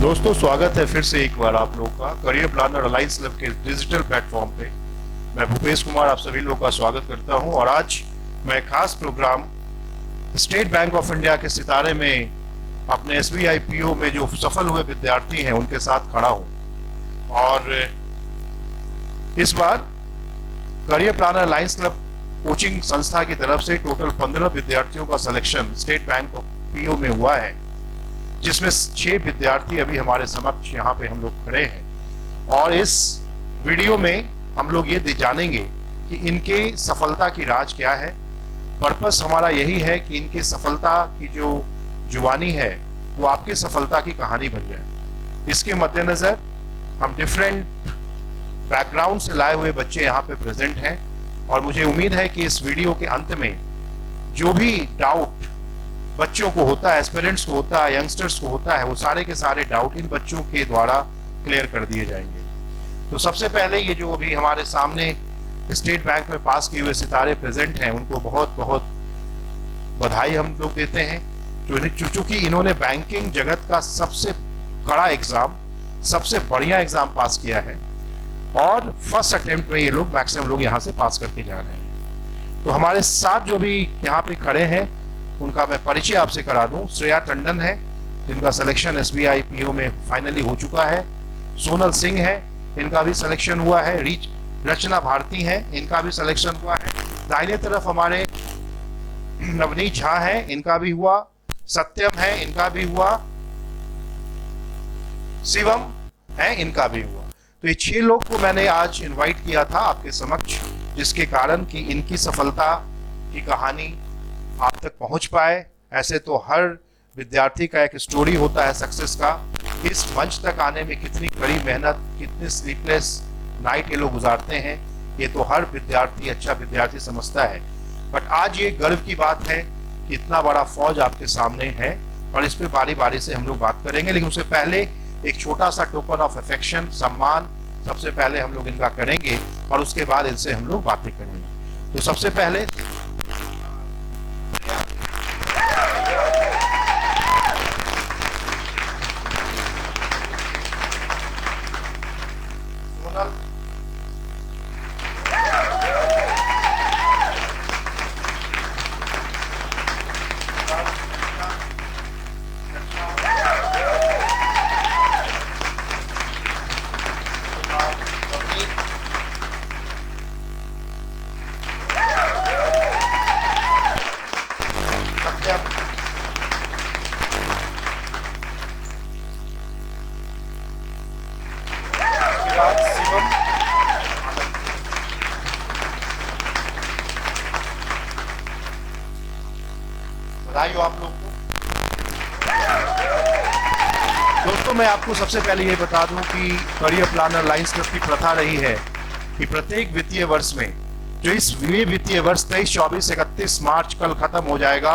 दोस्तों, स्वागत है फिर से एक बार आप लोग का करियर प्लानर अलायंस क्लब के डिजिटल प्लेटफॉर्म पे। मैं भूपेश कुमार आप सभी लोग का स्वागत करता हूं और आज मैं खास program state bank of India के सितारे में अपने SBI PO में जो सफल हुए विद्यार्थी हैं उनके साथ खड़ा हूं। और इस बार career planner alliance club coaching संस्था की तरफ से टोटल 15 विद्यार्थियों का selection state bank of PO में हुआ है, जिसमें 6 विद्यार्थी अभी हमारे समक्ष यहाँ पे हम लोग खड़े हैं। और इस वीडियो में हम लोग ये जानेंगे कि इनके सफलता की राज क्या है। पर्पस हमारा यही है कि इनकी सफलता की जो जुबानी है वो आपकी सफलता की कहानी बन जाए। इसके मद्देनजर हम डिफरेंट बैकग्राउंड से लाए हुए बच्चे यहाँ पे प्रेजेंट हैं और मुझे उम्मीद है कि इस वीडियो के अंत में जो भी डाउट बच्चों को होता है, एस्पिरेंट्स को होता है, यंगस्टर्स को होता है, वो सारे के सारे डाउट इन बच्चों के द्वारा क्लियर कर दिए जाएंगे। तो सबसे पहले ये जो अभी हमारे सामने स्टेट बैंक में पास किए हुए सितारे प्रेजेंट हैं, उनको बहुत बहुत बधाई हम लोग देते हैं। चूंकि इन्होंने बैंकिंग जगत का सबसे कड़ा एग्जाम, सबसे बढ़िया एग्जाम पास किया है और फर्स्ट अटेम्प्ट में ये लोग मैक्सिमम लोग यहाँ से पास करके जा रहे हैं। तो हमारे साथ जो भी यहाँ पे खड़े हैं उनका मैं परिचय आपसे करा दूं। श्रेया टंडन है, जिनका सिलेक्शन SBI PO में फाइनली हो चुका है। सोनल सिंह है, इनका भी सिलेक्शन हुआ है। रचना भारती है, इनका भी सिलेक्शन हुआ है। दाहिने तरफ हमारे नवनीत झा है, इनका भी हुआ। सत्यम है, इनका भी हुआ। शिवम है, इनका भी हुआ। तो ये 6 लोग को मैंने आज इनवाइट किया था आपके समक्ष, जिसके कारण कि इनकी सफलता की कहानी आप तक पहुंच पाए। ऐसे तो हर विद्यार्थी का एक स्टोरी होता है सक्सेस का। इस मंच तक आने में कितनी कड़ी मेहनत, कितने स्लीपलेस नाइट ये लोग गुजारते हैं, ये तो हर विद्यार्थी अच्छा विद्यार्थी समझता है। बट आज ये गर्व की बात है कि इतना बड़ा फौज आपके सामने है और इस पे बारी बारी से हम लोग बात करेंगे। लेकिन उससे पहले एक छोटा सा टोकन ऑफ अफेक्शन, सम्मान सबसे पहले हम लोग इनका करेंगे और उसके बाद इनसे हम लोग बातें करेंगे। तो सबसे पहले बधाई हो आप लोग को। दोस्तों, मैं आपको सबसे पहले ये बता दूं कि करियर प्लानर अलायंस क्लब की प्रथा रही है कि प्रत्येक वित्तीय वर्ष में, जो इस वित्तीय वर्ष 23, 24, 31 मार्च कल खत्म हो जाएगा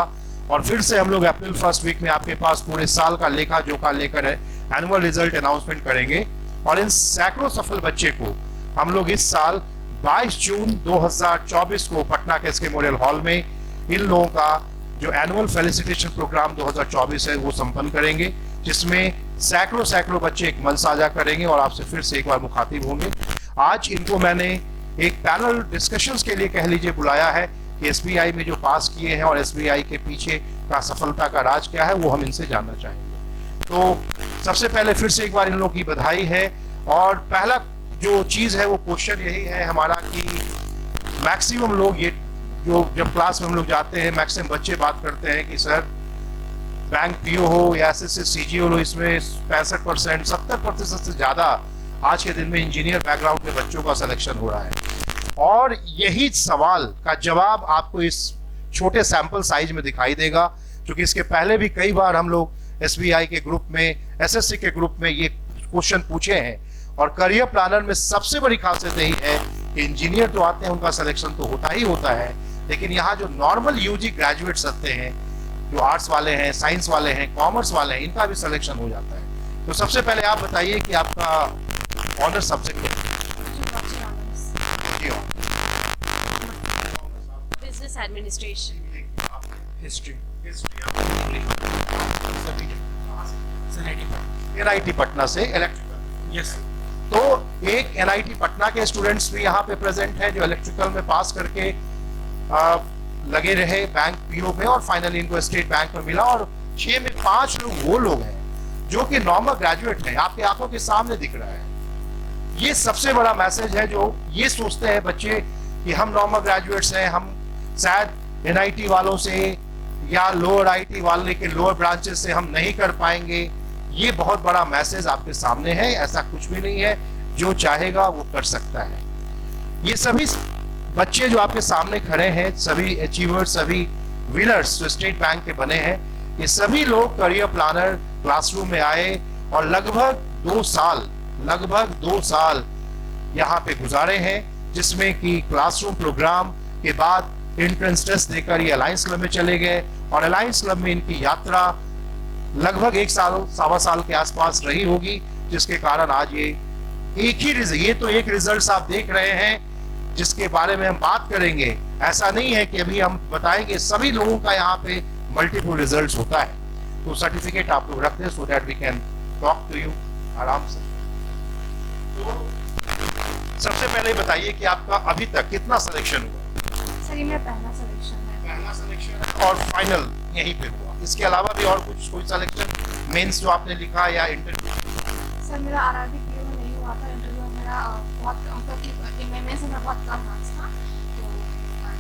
और फिर से हम लोग अप्रैल फर्स्ट वीक में आपके पास पूरे साल का लेखा जोखा लेकर एनुअल रिजल्ट अनाउंसमेंट करेंगे। और इन सैकड़ों सफल बच्चे को हम लोग इस साल 22 जून 2024 को पटना के SK मेमोरियल हॉल में इन लोगों का जो एनुअल फेलिसिटेशन प्रोग्राम 2024 है वो संपन्न करेंगे, जिसमें सैकड़ों बच्चे एक मंच साझा करेंगे और आपसे फिर से एक बार मुखातिब होंगे। आज इनको मैंने एक पैनल डिस्कशंस के लिए कह लीजिए बुलाया है कि SBI में जो पास किए हैं और SBI के पीछे का सफलता का राज क्या है वो हम इनसे जानना चाहेंगे। तो सबसे पहले फिर से एक बार इन लोगों की बधाई है। और पहला जो चीज है वो क्वेश्चन यही है हमारा कि मैक्सिमम लोग ये जो जब क्लास में हम लोग जाते हैं, मैक्सिमम बच्चे बात करते हैं कि सर बैंक PO हो या SSC CGL हो, इसमें 65%, 70% से ज्यादा आज के दिन में इंजीनियर बैकग्राउंड के बच्चों का सिलेक्शन हो रहा है। और यही सवाल का जवाब आपको इस छोटे सैंपल साइज में दिखाई देगा, क्योंकि इसके पहले भी कई बार हम लोग SBI के ग्रुप में, SSC के ग्रुप में ये क्वेश्चन पूछे हैं। और करियर प्लानर में सबसे बड़ी खासियत यही है कि इंजीनियर तो आते हैं, उनका सिलेक्शन तो होता ही होता है, लेकिन यहाँ जो नॉर्मल UG ग्रेजुएट्स आते हैं, जो आर्ट्स वाले हैं, साइंस वाले हैं, कॉमर्स वाले हैं, इनका भी सिलेक्शन हो जाता है। तो सबसे पहले आप बताइए कि आपका honour subject business administration, history, NIT Patna से इलेक्ट्रिकल। यस तो एक NIT पटना के स्टूडेंट्स भी यहाँ पे प्रेजेंट हैं जो इलेक्ट्रिकल में पास करके लगे रहे बैंक पीओ में, और फाइनली इनको स्टेट बैंक में मिला। और 6 में 5 लोग वो लोग हैं जो कि नॉर्मल ग्रेजुएट हैं, आपके आंखों के सामने दिख रहा है। ये सबसे बड़ा मैसेज है। जो ये सोचते हैं बच्चे कि हम नॉर्मल ग्रेजुएट्स हैं, हम शायद NIT वालों से या लोअर IT वाले के लोअर ब्रांचेस से हम नहीं कर पाएंगे, ये बहुत बड़ा मैसेज आपके सामने है। ऐसा कुछ भी नहीं है, जो चाहेगा वो कर सकता है। ये सभी बच्चे जो आपके सामने खड़े हैं, सभी अचीवर्स, सभी विनर्स जो स्टेट बैंक के बने हैं, ये सभी लोग करियर प्लानर क्लासरूम में आए और लगभग 2 साल यहाँ पे गुजारे हैं, जिसमें कि क्लासरूम प्रोग्राम के बाद एंट्रेंस टेस्ट देकर ये अलायंस क्लब में चले गए। और अलायंस क्लब में इनकी यात्रा लगभग 1 साल 1.25 साल के आसपास रही होगी, जिसके कारण आज ये तो एक रिजल्ट आप देख रहे हैं जिसके बारे में हम बात करेंगे। ऐसा नहीं है कि अभी हम बताएंगे, सभी लोगों का यहाँ पे मल्टीपल रिजल्ट्स होता है। तो सर्टिफिकेट आप लोग रख दें so that we can talk to you आराम से। तो सबसे पहले बताइए कि आपका अभी तक कितना सिलेक्शन हुआ? सर ये मेरा पहला सिलेक्शन है। पहला सिलेक्शन और फाइनल यहीं पे हुआ। इसके अलावा भी और कोई सिलेक्शन मेंस जो आपने लिखा या इंटरव्यू? सर मेरा RRB PO में नहीं हुआ था इंटरव्यू, मेरा बहुत में से मैं बहुत कम मार्क्स था। तो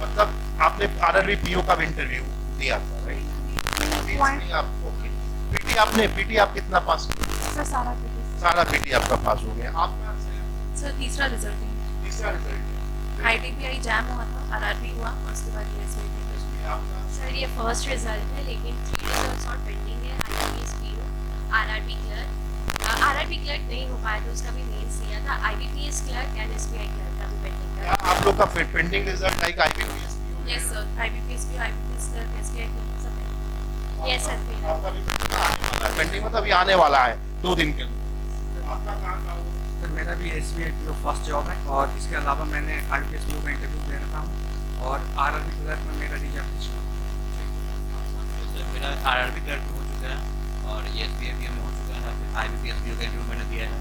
मतलब आपने RRB PO का भी इंटरव्यू दिया था, राइट? पीटी आप कितना पास? सर सारा पीटी आपका पास हो गया। आपका सर तीसरा रिजल्ट है। ITPI जैम हुआ था, RRB हुआ और उसके बाद सर ये फर्स्ट रिजल्ट है, लेकिन 3 रिजल्ट्स और पेंडिंग है। IBPS PO, RRB क्लर्क नहीं हो पाया तो उसका भी मेंस दिया था। IBPS clerk and SBI clerk का भी पेंडिंग है। आप लोग का pending result like IBPS PO? Yes sir, IBPS PO, IBPS clerk, SBI clerk सब है। यस सर, पेंडिंग मतलब ये आने वाला है 2 दिन के अंदर। आपका कहाँ सर मेरा भी SBI PO फर्स्ट जॉब है, और इसके अलावा मैंने IBPS PO का इंटरव्यू दे रहा हूँ, और RRB क्लर्क में मेरा रिजल्ट मेरा RRB क्लर्क हो चुका है और ये SBI PO में हो चुका है। फिर IBPS PO का इंटरव्यू मैंने दिया है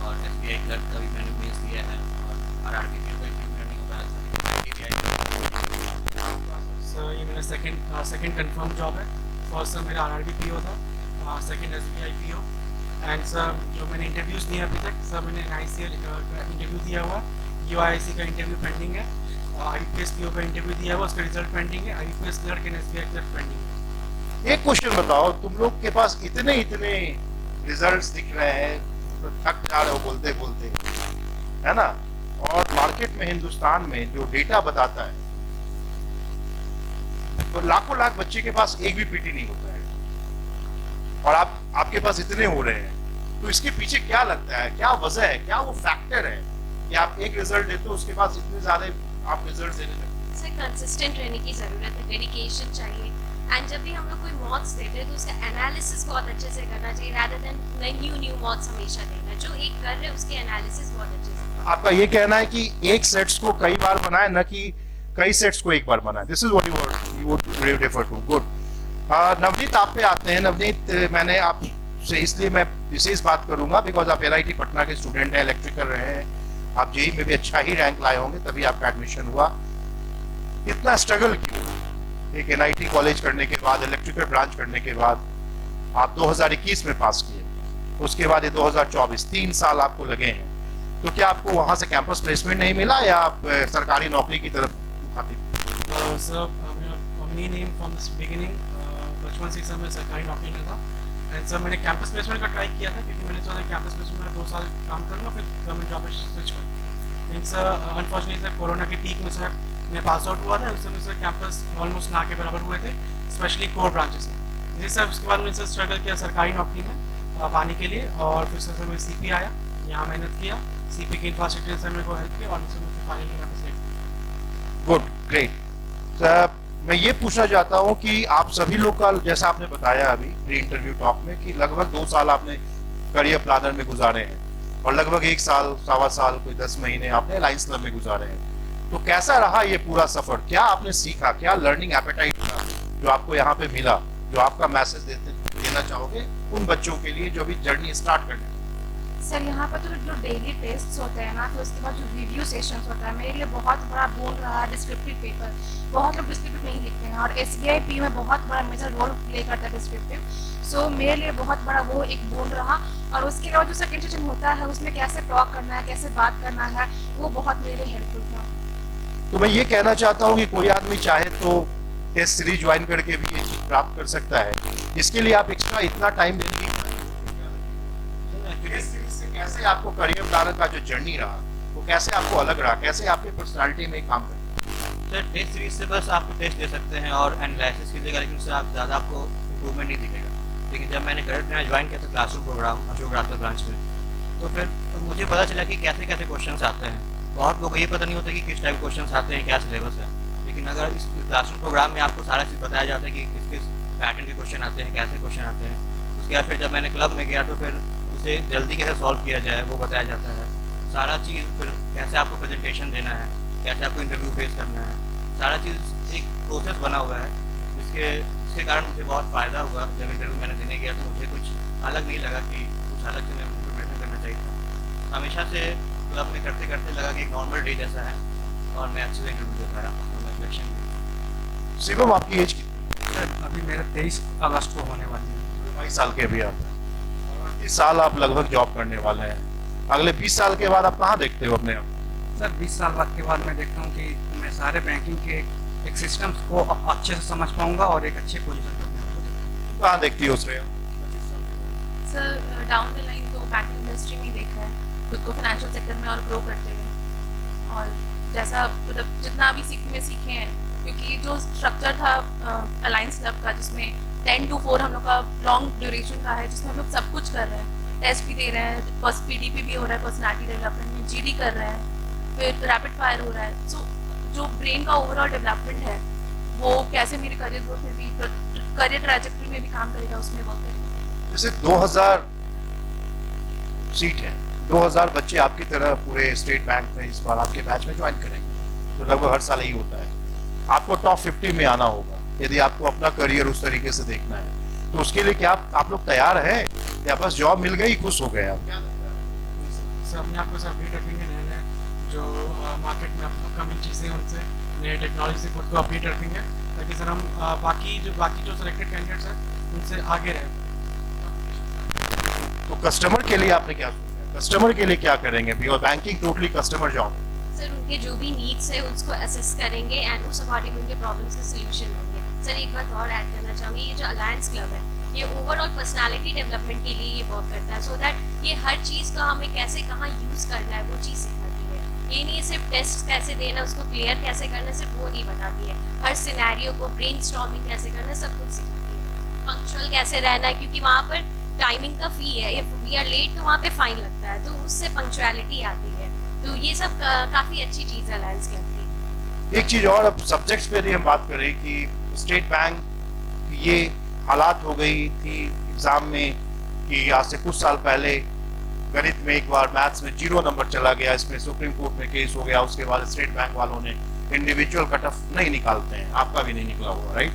और SBI क्लर्क का भी मैंने मेंस दिया है, और RRB PO का इंटरव्यू मैंने नहीं होता है। सर ये मेरा सेकंड कंफर्म जॉब है। फर्स्ट सर मेरा RRB PO था, second SBI PO। And sir जो मैंने इंटरव्यूज दिए अभी तक, सर मैंने NICL का इंटरव्यू दिया हुआ, UIC का इंटरव्यू पेंडिंग है, IBPS PO का इंटरव्यू दिया हुआ, उसका रिजल्ट पेंडिंग है, IBPS clerk and SBI clerk pending है। एक क्वेश्चन बताओ, तुम लोग के पास इतने रिजल्ट्स दिख रहे हैं, तो थक जा रहे हो बोलते बोलते, है ना? और मार्केट में हिंदुस्तान में जो डेटा बताता है, तो लाखों लाख बच्चे के पास एक भी पीटी नहीं होता है, और आपके पास इतने हो रहे हैं। तो इसके पीछे क्या लगता है, क्या वजह है, क्या वो फैक्टर है कि आप एक रिजल्ट देते हो उसके बाद इतने ज्यादा आप रिजल्ट देने लगते? सर कंसिस्टेंट रहने की जरूरत है, डेडिकेशन चाहिए। एंड जब भी हम लोग कोई मॉड्स देते हैं तो उसका एनालिसिस बहुत अच्छे से करना चाहिए, rather than न्यू मॉड्स हमेशा देना। जो एक कर रहे हैं उसके एनालिसिस बहुत अच्छे से। आपका ये कहना है कि एक सेट्स को कई बार बनाए, न कि कई सेट्स को एक बार बनाए। This is what you would refer to. Good. Navneet आप पे आते हैं। नवनीत, मैंने आपसे इसलिए मैं विशेष बात करूंगा बिकॉज आप NIT पटना के स्टूडेंट हैं, इलेक्ट्रिकल रहे हैं, आप JEE में भी अच्छा ही रैंक लाए होंगे, तभी आपका एडमिशन हुआ। इतना स्ट्रगल क्यों? एक NIT कॉलेज करने के बाद, इलेक्ट्रिकल ब्रांच करने के बाद आप 2021 में पास किए, उसके बाद ये 2024, 3 साल आपको लगे हैं। तो क्या आपको वहां से कैंपस प्लेसमेंट नहीं मिला या आप सरकारी नौकरी की तरफ खाते? Sir main am from the beginning बचपन से सर मैं सरकारी नौकरी में था। एंड सर मैंने कैंपस प्लेसमेंट का ट्राई किया था, क्योंकि मैंने सोचा कैंपस प्लेसमेंट में 2 साल काम करूँगा, फिर गवर्नमेंट जॉब में स्विच करूँ। लेकिन सर अनफॉर्चुनेटली सर कोरोना के पीक में सर मैं पास आउट हुआ था, उस समय सर कैंपस ऑलमोस्ट ना के बराबर हुए थे, स्पेशली कोर ब्रांचेस में। जी सर, उसके बाद मैंने सर स्ट्रगल किया सरकारी नौकरी में पाने के लिए, और फिर सर मैं CP आया, यहाँ मेहनत किया, CP की इंफ्रास्ट्रक्चर सर मेरे को हेल्प किया, और मुझे finally campus select. Good, great. मैं ये पूछना चाहता हूँ कि आप सभी लोग का, जैसा आपने बताया अभी प्री इंटरव्यू टॉक में, कि लगभग 2 साल आपने करियर प्लानर में गुजारे हैं और लगभग 1 साल 1.25 साल कोई 10 महीने आपने अलायंस क्लब में गुजारे हैं। तो कैसा रहा ये पूरा सफर? क्या आपने सीखा, क्या लर्निंग एपेटाइट था जो आपको यहाँ पे मिला, जो आपका मैसेज देते देना चाहोगे उन बच्चों के लिए जो भी जर्नी स्टार्ट करने? सर यहाँ पर तो जो डेली टेस्ट होते हैं ना, फिर उसके बाद जो रिव्यू सेशंस होता है, मेरे लिए बहुत बड़ा बोल रहा है डिस्क्रिप्टिव पेपर। बहुत लोग डिस्क्रिप्टिव नहीं लिखते हैं और SBI पी में बहुत बड़ा मेजर रोल प्ले करता है डिस्क्रिप्टिव। सो मेरे लिए बहुत बड़ा वो एक बोल रहा। और उसके अलावा जो सेकेंड सेशन होता है उसमें कैसे टॉक करना है, कैसे बात करना है, वो बहुत मेरे लिए हेल्पफुल था। तो मैं ये कहना चाहता हूँ कि कोई आदमी चाहे तो टेस्ट सीरीज ज्वाइन करके भी ये चीज प्राप्त कर सकता है। इसके लिए आप एक्स्ट्रा इतना टाइम देने की टेस्ट सीरीज से कैसे आपको करियर प्लानर का जो जर्नी रहा वो कैसे आपको अलग रहा, कैसे आपके पर्सनालिटी में काम करता? सर टेस्ट सीरीज से बस आप टेस्ट दे सकते हैं और एनालिसिस कीजिएगा, लेकिन उससे आप ज़्यादा आपको इम्प्रूवमेंट नहीं दिखेगा। लेकिन जब मैंने करियर प्लानर ज्वाइन किया था क्लासरूम प्रोग्राम अशोक रास्ता ब्रांच में, तो फिर मुझे पता चला कि कैसे कैसे क्वेश्चन आते हैं। बहुत लोगों को ये पता नहीं होता कि किस टाइप क्वेश्चन आते हैं, क्या सिलेबस है। लेकिन अगर इस क्लासरूम प्रोग्राम में आपको सारा चीज़ बताया जाता है कि किस किस पैटर्न के क्वेश्चन आते हैं, कैसे क्वेश्चन आते हैं। उसके बाद फिर जब मैंने क्लब में गया तो फिर उसे जल्दी कैसे सॉल्व किया जाए वो बताया जाता है। सारा चीज़ फिर कैसे आपको प्रेजेंटेशन देना है, कैसे आपको इंटरव्यू फेस करना है, सारा चीज़ एक प्रोसेस बना हुआ है। इसके कारण मुझे बहुत फ़ायदा हुआ। जब इंटरव्यू मैंने देने गया तो मुझे कुछ अलग नहीं लगा कि कुछ अलग से मुझे प्रिपरेशन करना चाहिए था। हमेशा से क्लब में करते करते लगा कि एक नॉर्मल डे जैसा है और मैं अच्छे से इंटरव्यू दे पाया और सिलेक्शन में। शिवम, आपकी एज कितनी? सर अभी मेरा 23 अगस्त को होने वाली है। 22 साल के अभी आप हैं। और इस साल आप लगभग जॉब करने वाले हैं। अगले 20 साल के बाद आप कहाँ देखते हो अपने आप? सर 20 साल बाद के बाद मैं देखता हूँ कि मैं सारे बैंकिंग के एक सिस्टम्स को अच्छे से समझ पाऊंगा और एक अच्छे पोजीशन पर पहुंचूंगा। कहाँ देखती हो Shreya? Sir down the line तो बैंकिंग इंडस्ट्री में देखा है खुद को फाइनेंशियल सेक्टर में और ग्रो करते हुए। और जैसा मतलब जितना भी सीखे हैं, क्योंकि जो स्ट्रक्चर था अलायंस क्लब का जिसमें 10 to 4 हम लोग का लॉन्ग ड्यूरेशन का है, जिसमें हम लोग सब कुछ कर रहे हैं, टेस्ट भी दे रहे हैं, PDP भी हो रहा है, पर्सनालिटी डेवलपमेंट में GD कर रहे हैं, फिर रैपिड फायर हो रहा है। सो जो ब्रेन का ओवरऑल डेवलपमेंट है वो कैसे मेरे करियर ग्रोथ में भी, करियर ट्रैजेक्टरी में भी काम करेगा, उसमें वर्क करेगा। जैसे 2000 सीट है, 2000 बच्चे आपकी तरह पूरे स्टेट बैंक में इस बार आपके बैच में ज्वाइन करेंगे, तो लगभग हर साल यही होता है। आपको टॉप 50 में आना होगा यदि आपको अपना करियर उस तरीके से देखना है। तो उसके लिए क्या आप लोग तैयार हैं या बस जॉब मिल गई खुश हो गए आप? सर अपने आप को सर अपडेट रखेंगे, नए नए जो मार्केट में अपकमिंग चीज़ें उनसे, नए टेक्नोलॉजी से खुद को अपडेट रखेंगे, ताकि सर हम बाकी जो सिलेक्टेड कैंडिडेट्स हैं उनसे आगे रहें। तो कस्टमर के लिए आपने क्या सोचा? कस्टमर के लिए क्या करेंगे? Because banking totally customer job. Sir उनके जो भी नीड्स है उसको असेस करेंगे एंड उस अकॉर्डिंग उनके प्रॉब्लम्स के सोल्यूशन होंगे। सर एक बात और ऐड करना चाहूँगी, ये जो अलायंस क्लब है ये ओवरऑल पर्सनालिटी डेवलपमेंट के लिए ये वर्क करता है, सो दैट ये हर चीज़ का हमें कैसे कहाँ यूज़ करना है वो चीज़ सिखाती है। ये नहीं सिर्फ टेस्ट कैसे देना, उसको क्लियर कैसे करना, सिर्फ वो नहीं बताती है, हर सिनेरियो को ब्रेनस्टॉर्मिंग कैसे करना सब कुछ सिखाती है। पंक्चुअल कैसे रहना है, क्योंकि वहाँ पर टाइमिंग का फी है, इफ वी आर लेट तो वहाँ पे फाइन लगता है, तो उससे पंक्चुअलिटी आती है। तो ये सब काफ़ी अच्छी चीज़ है अलायंस क्लब की। एक चीज और, अब सब्जेक्ट्स पे हम बात करें कि स्टेट बैंक ये हालात हो गई थी एग्जाम में कि आज से कुछ साल पहले गणित में एक बार मैथ्स में 0 नंबर चला गया, इसमें सुप्रीम कोर्ट में केस हो गया। उसके बाद स्टेट बैंक वालों ने इंडिविजुअल कट ऑफ नहीं निकालते हैं, आपका भी नहीं निकला हुआ, राइट?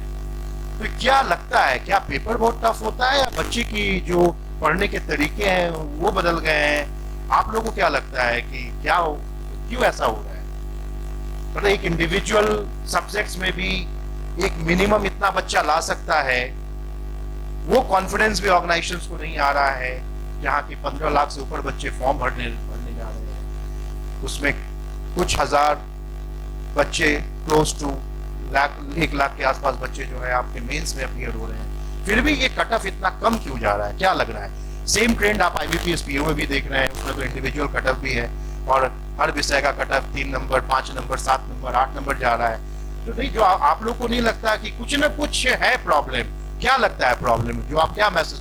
तो क्या लगता है, क्या पेपर बहुत टफ होता है या बच्चे की जो पढ़ने के तरीके हैं वो बदल गए हैं? आप लोगों को क्या लगता है कि क्या क्यों ऐसा हो रहा है? मतलब एक इंडिविजुअल सब्जेक्ट्स में भी एक मिनिमम इतना बच्चा ला सकता है, वो कॉन्फिडेंस भी ऑर्गेनाइजेशंस को नहीं आ रहा है। जहाँ की 15 लाख से ऊपर बच्चे फॉर्म भरने जा रहे हैं, उसमें कुछ हजार बच्चे, क्लोज टू 1 लाख के आसपास बच्चे जो है आपके मेंस में अपीयर हो रहे हैं, फिर भी ये कट ऑफ इतना कम क्यों जा रहा है? क्या लग रहा है? सेम ट्रेंड आप IBPS PO में भी देख रहे हैं, उसमें तो इंडिविजुअल कट ऑफ भी है और हर विषय का cut off 3 number, 5 number, 7 number, 8 number जा रहा है। तो नहीं, जो आप लोग को नहीं लगता कि कुछ ना कुछ है प्रॉब्लम? क्या लगता है प्रॉब्लम, जो आप क्या मैसेज?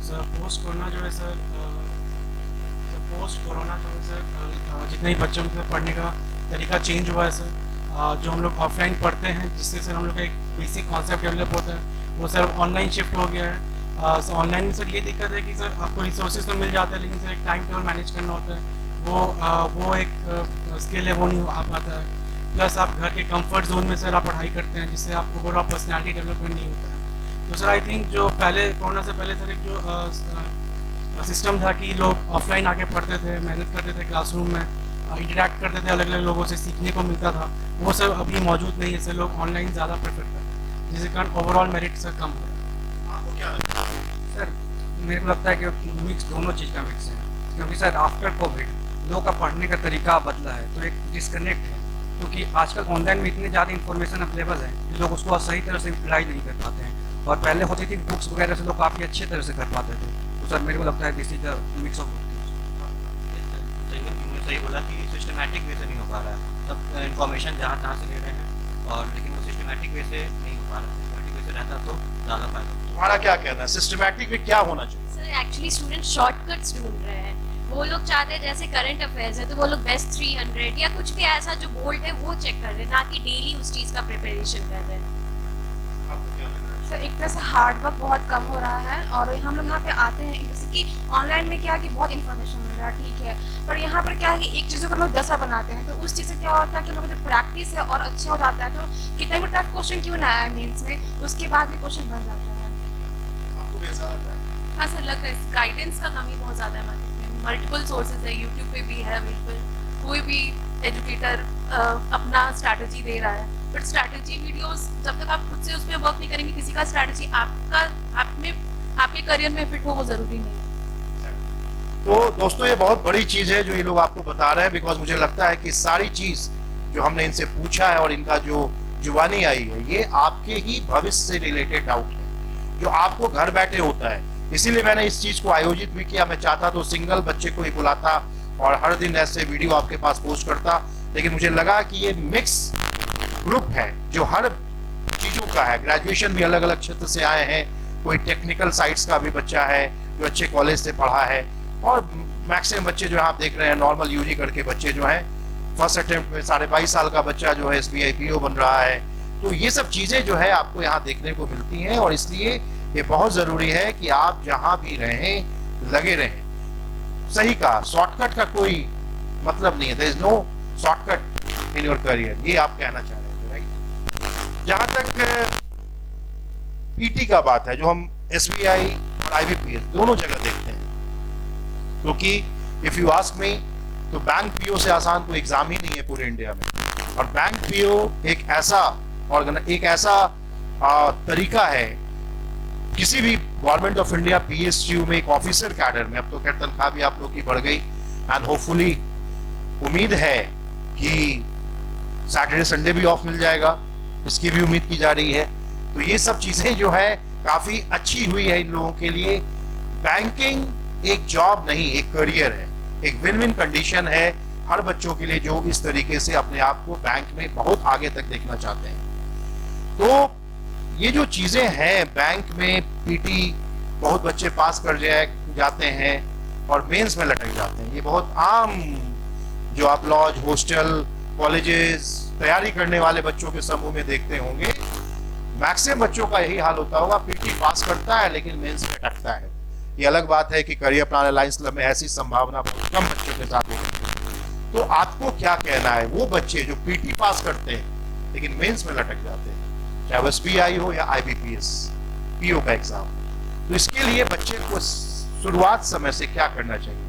सर पोस्ट कोरोना जो है सर, पोस्ट कोरोना जो है सर, जितने ही बच्चों का पढ़ने का तरीका चेंज हुआ है सर। जो हम लोग ऑफलाइन पढ़ते हैं जिससे सर हम लोग का एक बेसिक कॉन्सेप्ट डेवलप होता है, वो सर ऑनलाइन शिफ्ट हो गया है। ऑनलाइन में सर ये दिक्कत है कि सर आपको रिसोर्सेज तो मिल जाते हैं, लेकिन सर एक टाइम टेबल मैनेज करना होता है, वो एक स्किल है, वो नहीं आ पाता है। प्लस आप घर के कंफर्ट जोन में सर आप पढ़ाई करते हैं, जिससे आपको ओवरऑल पर्सनैलिटी डेवलपमेंट नहीं होता है। तो सर आई थिंक जो पहले कोरोना से पहले सर एक जो सिस्टम था कि लोग ऑफलाइन आके पढ़ते थे, मेहनत करते थे क्लासरूम में, इंटरेक्ट करते थे, अलग अलग लोगों से सीखने को मिलता था, वो सब अभी मौजूद नहीं है। सर लोग ऑनलाइन ज़्यादा प्रेफर करते हैं, जिसके कारण ओवरऑल मेरिट सर कम हो रहा आपको क्या लगता है? सर मेरे को लगता है कि मिक्स, दोनों चीज़ का मिक्स है, क्योंकि सर आफ्टर कोविड लोगों का पढ़ने का तरीका बदला है, तो एक डिस्कनेक्ट है, क्योंकि आजकल ऑनलाइन में इतनी ज़्यादा इन्फॉर्मेशन अवेलेबल है कि लोग उसको सही तरह से यूटिलाइज नहीं कर पाते हैं, और पहले होती थी बुक्स वगैरह से लोग काफ़ी अच्छे तरह से कर पाते थे। तो सर मेरे को लगता है this is the mix of सही बोला कि सिस्टमैटिक वे से नहीं हो पा रहा है, सब इन्फॉर्मेशन जहाँ तहाँ से ले रहे हैं, और लेकिन वो सिस्टमैटिक वे से नहीं हो पा रहा। सिस्टमैटिक वे से रहता तो ज़्यादा फायदा। तुम्हारा क्या कहना है, सिस्टमैटिक में क्या होना चाहिए? सर एक्चुअली स्टूडेंट शॉर्टकट्स ढूंढ रहे हैं। वो लोग चाहते हैं जैसे करंट अफेयर्स है तो वो लोग बेस्ट 300 या कुछ भी ऐसा जो बोल्ड है वो चेक कर रहे हैं, ना कि डेली उस चीज़ का प्रिपरेशन कर रहे हैं। आपको क्या लग रहा है? सर एक तरह से हार्ड वर्क बहुत कम हो रहा है, और हम लोग यहाँ पे आते हैं जैसे कि ऑनलाइन में क्या है कि बहुत इन्फॉर्मेशन मिल रहा है, ठीक है, पर यहाँ पर क्या है कि एक चीज़ों को लोग 10 बनाते हैं, तो उस चीज़ से क्या होता है कि लोगों की प्रैक्टिस है और अच्छा हो जाता है, तो कितना भी टफ क्वेश्चन क्यों ना आया मेंस में, उसके बाद भी क्वेश्चन बन जाता है। आपको कैसा लग रहा है? हाँ सर, लग रहा है गाइडेंस का कमी बहुत ज़्यादा है मार्केट में। मल्टीपल सोर्सेज है, यूट्यूब पे भी है अवेलेबल, कोई भी एजुकेटर अपना स्ट्रैटेजी दे रहा है, बट स्ट्रैटेजी वीडियोस जब तक आप खुद से उस पर वर्क नहीं करेंगे, किसी का स्ट्रैटेजी आपके करियर में फिट हो वो ज़रूरी नहीं है। तो दोस्तों ये बहुत बड़ी चीज है जो ये लोग आपको बता रहे हैं, बिकॉज मुझे लगता है कि सारी चीज जो हमने इनसे पूछा है और इनका जो जुबानी आई है ये आपके ही भविष्य से रिलेटेड डाउट है जो आपको घर बैठे होता है। इसीलिए मैंने इस चीज को आयोजित भी किया। मैं चाहता तो सिंगल बच्चे को ही बुलाता और हर दिन ऐसे वीडियो आपके पास पोस्ट करता, लेकिन मुझे लगा कि ये मिक्स ग्रुप है जो हर चीजों का है। ग्रेजुएशन भी अलग अलग क्षेत्र से आए हैं, कोई टेक्निकल साइट्स का भी बच्चा है जो अच्छे कॉलेज से पढ़ा है, और मैक्सिमम बच्चे जो आप देख रहे हैं नॉर्मल यूजी करके बच्चे जो हैं फर्स्ट अटेम्प्ट में 22.5 साल का बच्चा जो है SBI PO बन रहा है। तो ये सब चीजें जो है आपको यहाँ देखने को मिलती हैं, और इसलिए ये बहुत जरूरी है कि आप जहाँ भी रहें लगे रहें। सही कहा, शॉर्टकट का कोई मतलब नहीं है, there is no shortcut in your career, ये आप कहना चाह रहे हैं, राइट? जहां तक PT का बात है, जो हम SBI और IBPS दोनों जगह देखते हैं, क्योंकि इफ यू आस्क मी तो बैंक PO से आसान कोई एग्जाम ही नहीं है पूरे इंडिया में। और बैंक PO एक ऐसा तरीका है, किसी भी गवर्नमेंट ऑफ इंडिया PSU में एक ऑफिसर कैडर में, अब तो खैर तनख्वाह भी आप लोग की बढ़ गई, एंड होपफुली उम्मीद है कि सैटरडे संडे भी ऑफ मिल जाएगा, इसकी भी उम्मीद की जा रही है। तो ये सब चीजें जो है काफी अच्छी हुई है इन लोगों के लिए। बैंकिंग एक जॉब नहीं, एक करियर है, एक विन विन कंडीशन है हर बच्चों के लिए जो इस तरीके से अपने आप को बैंक में बहुत आगे तक देखना चाहते हैं। तो ये जो चीजें हैं बैंक में, PT बहुत बच्चे पास कर जाते हैं और मेंस में लटक जाते हैं, ये बहुत आम जो आप लॉज, हॉस्टल, कॉलेजेस तैयारी करने वाले बच्चों के समूह में देखते होंगे। मैक्सिमम बच्चों का यही हाल होता होगा, PT पास करता है लेकिन मेंस में अटकता है। ये अलग बात है कि करियर प्लान अलायंस क्लब में ऐसी संभावना बहुत कम बच्चों के साथ होती है। तो आपको क्या कहना है, वो बच्चे जो PT पास करते हैं लेकिन मेंस में लटक जाते हैं, चाहे वो SBI हो या IBPS PO का एग्जाम, तो इसके लिए बच्चे को शुरुआत समय से क्या करना चाहिए?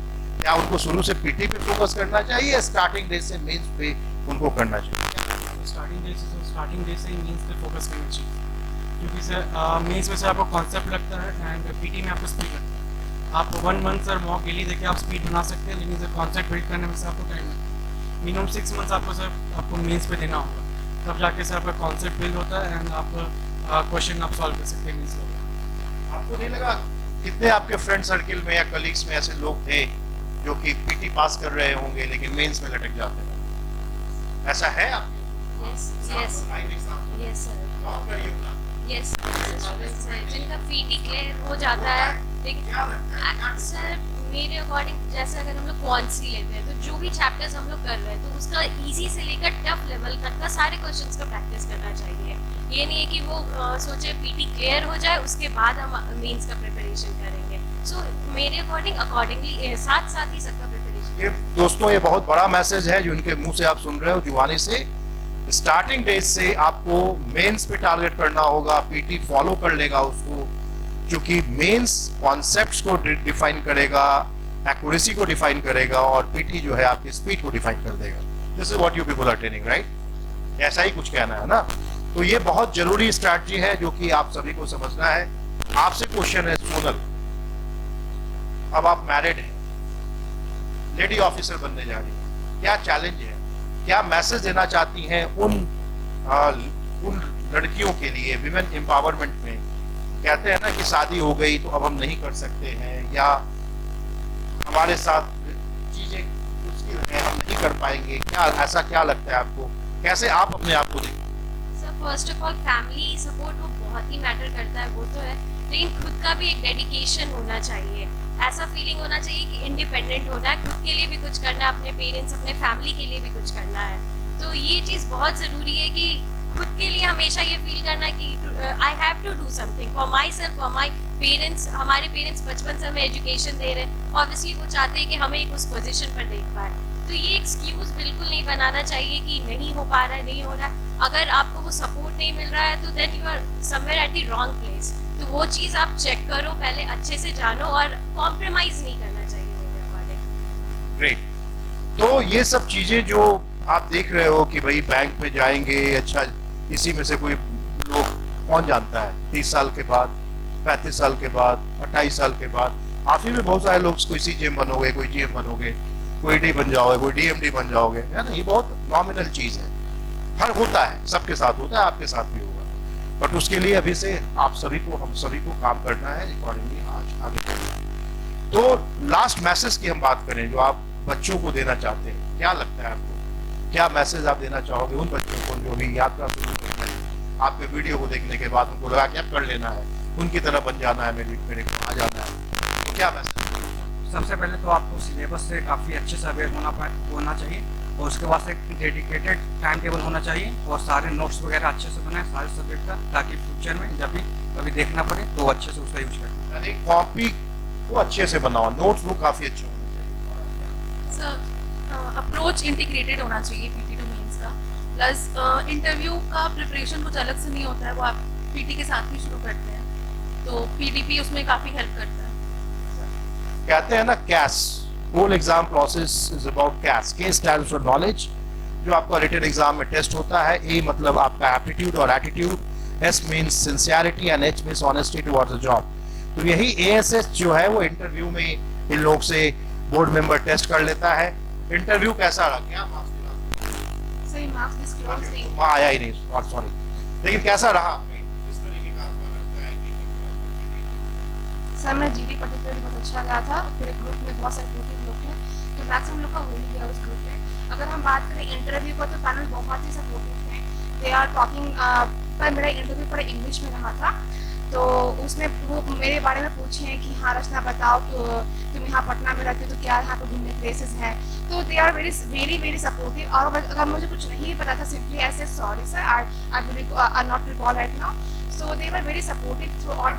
क्या उनको शुरू से PT पे फोकस करना चाहिए या स्टार्टिंग डे से मेंस पे उनको करना चाहिए? स्टार्टिंग डे से ही मेंस पे फोकस करना चाहिए, क्योंकि सर मेंस में सर आपको कॉन्सेप्ट लगता है एंड PT में आपको स्पीड लगता है। आप 1 मंथ सर मॉक डेली देके आप स्पीड बना सकते हैं, लेकिन सर कॉन्सेप्ट बिल्ड करने में से आपको टाइम लगता है। मिनिमम 6 मंथ्स आपको मेंस पे देना होगा, तब जाके सर आपका कॉन्सेप्ट बिल्ड होता है एंड आप क्वेश्चन आप सॉल्व कर सकते हैं मेंस में। आपको नहीं लगा कितने आपके फ्रेंड सर्किल में या कलीग्स में ऐसे लोग थे जो कि PT पास कर रहे होंगे लेकिन मेंस में लटक जाते हैं? ऐसा है आपके? यस सर, जिनका PT क्लियर हो जाता है, लेकिन सर मेरे अकॉर्डिंग जैसे अगर हम लोग क्वांसी लेते हैं तो जो भी चैप्टर्स हम लोग कर रहे हैं तो उसका इजी से लेकर टफ लेवल तक का सारे क्वेश्चंस का प्रैक्टिस करना चाहिए। ये नहीं है कि वो सोचे PT क्लियर हो जाए उसके बाद हम मेंस का प्रिपरेशन करेंगे। सो मेरे अकॉर्डिंगली साथ साथ ही सबका प्रिपरेशन। ये दोस्तों ये बहुत बड़ा मैसेज है जो इनके मुंह से आप सुन रहे हो जुबानी से, स्टार्टिंग डेज से आपको मेंस पे टारगेट करना होगा, पीटी फॉलो कर लेगा उसको, क्योंकि मेंस कॉन्सेप्ट्स को डिफाइन करेगा, एक्यूरेसी को डिफाइन करेगा, और पीटी जो है आपकी स्पीड को डिफाइन कर देगा। This is what you people are training, right? ऐसा ही कुछ कहना है ना। तो ये बहुत जरूरी स्ट्रैटेजी है जो कि आप सभी को समझना है। आपसे क्वेश्चन है सोनल, अब आप मैरिड हैं, लेडी ऑफिसर बनने जा रही हैं, क्या चैलेंज है, क्या मैसेज देना चाहती हैं उन लड़कियों के लिए विमेन एम्पावरमेंट में? कहते हैं ना कि शादी हो गई तो अब हम नहीं कर सकते हैं, या हमारे साथ चीजें मुश्किल है, हम नहीं कर पाएंगे, क्या ऐसा क्या लगता है आपको? कैसे आप अपने आप को देखते? Sir first of all family support वो बहुत ही मैटर करता है, वो तो है, लेकिन खुद का भी एक डेडिकेशन होना चाहिए। ऐसा फीलिंग होना चाहिए कि इंडिपेंडेंट होना है, खुद के लिए भी कुछ करना है, अपने पेरेंट्स अपने फैमिली के लिए भी कुछ करना है। तो ये चीज़ बहुत ज़रूरी है कि खुद के लिए हमेशा ये फील करना है कि I have to do something for myself, for my parents. हमारे पेरेंट्स बचपन से हमें एजुकेशन दे रहे हैं, ऑब्वियसली वो चाहते हैं कि हमें एक उस पोजीशन पर देख पाए। तो ये एक्सक्यूज बिल्कुल नहीं बनाना चाहिए कि नहीं हो पा रहा है, नहीं हो रहा है। अगर आपको वो सपोर्ट नहीं मिल रहा है तो then you are somewhere at the wrong place. तो वो चीज़ आप चेक करो, पहले अच्छे से जानो, और कॉम्प्रोमाइज नहीं करना चाहिए मेरे अकॉर्डिंग। ग्रेट। तो ये सब चीजें जो आप देख रहे हो कि भाई बैंक में जाएंगे, अच्छा इसी में से कोई लोग कौन जानता है 30 साल के बाद, 35 साल के बाद, 28 साल के बाद, आप ही में बहुत सारे लोग कोई सीजीएम बनोगे, कोई जीएम बनोगे, कोई डी बन जाओगे, कोई डीएमडी बन जाओगे, है ना। ये बहुत नॉमिनल चीज है, हर होता है, सबके साथ होता है, आपके साथ भी होगा। बट उसके लिए अभी से आप सभी को, हम सभी को काम करना है अकॉर्डिंगली आज आगे। तो लास्ट मैसेज की हम बात करें जो आप बच्चों को देना चाहते हैं, क्या लगता है आपको, क्या मैसेज आप देना चाहोगे उन बच्चों को जो भी यात्रा शुरू करते हैं, आपके वीडियो को देखने के बाद उनको लगा कि अब कर लेना है, उनकी तरह बन जाना है, मेरे को आ जाना है, तो क्या मैसेज? सबसे पहले तो आपको सिलेबस से काफ़ी अच्छे से अवेयर होना चाहिए, और उसके बाद से डेडिकेटेड टाइम टेबल होना चाहिए, और सारे नोट्स वगैरह अच्छे से बनाए सारे सब्जेक्ट का, ताकि फ्यूचर में जब भी कभी देखना पड़े तो अच्छे से उसका यूज करें। यानी कॉपी को अच्छे से बनाओ, नोट्स वो काफी अच्छे होने चाहिए। सर अप्रोच इंटीग्रेटेड होना चाहिए पीटी टू मेंस का, प्लस इंटरव्यू का प्रिपरेशन कुछ अलग से नहीं होता है, वो आप पीटी के साथ ही शुरू करते हैं, तो पीडीपी उसमें काफ़ी हेल्प करता है। कहते हैं ना KAS, whole exam process is about KAS. K stands for knowledge, जो आपका रिटन एग्जाम में टेस्ट होता है। ए मतलब आपका एप्टीट्यूड और attitude, S means sincerity and H means honesty towards the job. तो यही एएसएस जो है वो इंटरव्यू में इन लोग से बोर्ड मेंबर टेस्ट कर लेता है। इंटरव्यू कैसा रहा, क्या मार्क्स? सही मार्क्स डिस्क्लोज नहीं। वहाँ आया ही नहीं, सॉरी, लेकिन कैसा रहा? सर मैं जीडी पर्टिकुलरली बहुत अच्छा गया था, फिर ग्रुप में बहुत सपोर्टिव लोग हैं, तो मैक्सिमम लोग का हो ही गया उस ग्रुप में। अगर हम बात करें इंटरव्यू को, तो पैनल बहुत ही सपोर्टिव हैं, दे आर टॉकिंग। पर मेरा इंटरव्यू पूरा इंग्लिश में रहा था, तो उसमें वो मेरे बारे में पूछे हैं कि हाँ रचना बताओ कि तुम यहाँ पटना में रहते हो तो क्या यहाँ पर घूमने प्लेसेस हैं, तो they are very very supportive. और अगर मुझे कुछ नहीं पता था, सिंपली ऐसे sorry sir, I not recall right now, so they were very supportive through all the.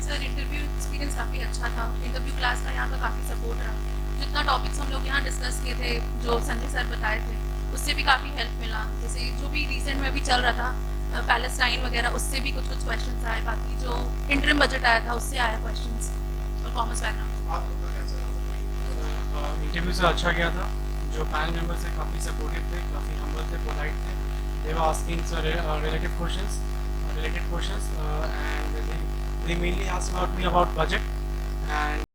Sir interview experience काफ़ी अच्छा था, इंटरव्यू क्लास का यहाँ का काफ़ी सपोर्ट रहा, जितना टॉपिक्स हम लोग यहाँ डिस्कस किए थे, जो संजय सर बताए थे, उससे भी काफ़ी हेल्प मिला। जैसे जो भी रिसेंट में भी चल रहा था पैलेस्टाइन वगैरह, उससे भी कुछ क्वेश्चंस आए, बाकी जो इंटरिम बजट आया था उससे आया क्वेश्चंस, और कॉमर्स बैकग्राउंड। इंटरव्यू से अच्छा गया था, जो पैनल मेंबर्स थे काफ़ी सपोर्टिव थे, काफ़ी हम्बल थे, पोलाइट थे, they were asking related questions and they mainly asked about me about budget and